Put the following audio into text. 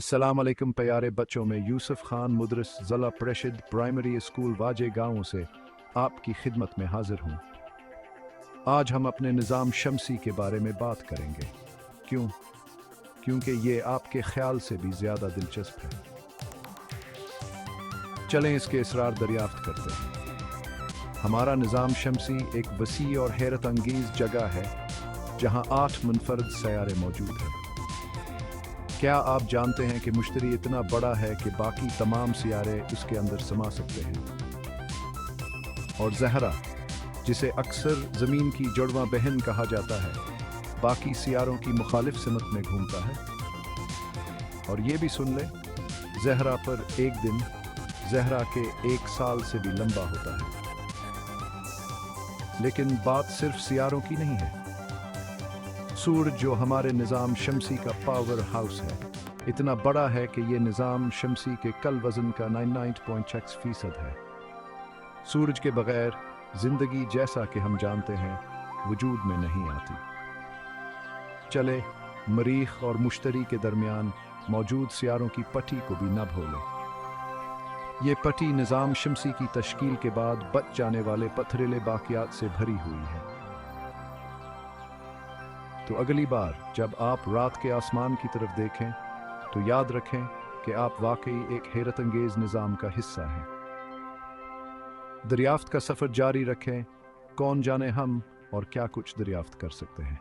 अस्सलाम वालेकुम प्यारे बच्चों, में यूसुफ खान मुदरस ज़िला परिषद प्राइमरी स्कूल वाजे गाँव से आपकी खिदमत में हाजिर हूँ। आज हम अपने निज़ाम शमसी के बारे में बात करेंगे। क्यों? क्योंकि ये आपके ख्याल से भी ज़्यादा दिलचस्प है। चलें इसके इसरार दरियाफ्त करते हैं। हमारा निज़ाम शमसी एक वसी और हैरत अंगेज़ जगह है जहाँ 8 मुनफरद सयारे मौजूद हैं। क्या आप जानते हैं कि मुश्तरी इतना बड़ा है कि बाकी तमाम सियारे उसके अंदर समा सकते हैं? और ज़हरा, जिसे अक्सर ज़मीन की जुड़वां बहन कहा जाता है, बाकी सियारों की मुखालिफ सिमत में घूमता है। और ये भी सुन ले, ज़हरा पर एक दिन ज़हरा के 1 साल से भी लंबा होता है। लेकिन बात सिर्फ सियारों की नहीं है। सूरज, जो हमारे निज़ाम शमसी का पावर हाउस है, इतना बड़ा है कि ये निज़ाम शमसी के कल वज़न का 99.6% है। सूरज के बगैर ज़िंदगी, जैसा कि हम जानते हैं, वजूद में नहीं आती। चले मरीख और मुश्तरी के दरमियान मौजूद सियारों की पट्टी को भी न भूलें। ये पट्टी निज़ाम शमसी की तश्कील के बाद बच जाने वाले पथरीले बाक़ियात से भरी हुई है। तो अगली बार जब आप रात के आसमान की तरफ देखें तो याद रखें कि आप वाकई एक हैरत अंगेज निज़ाम का हिस्सा हैं। दरियाफ्त का सफ़र जारी रखें। कौन जाने हम और क्या कुछ दरियाफ्त कर सकते हैं।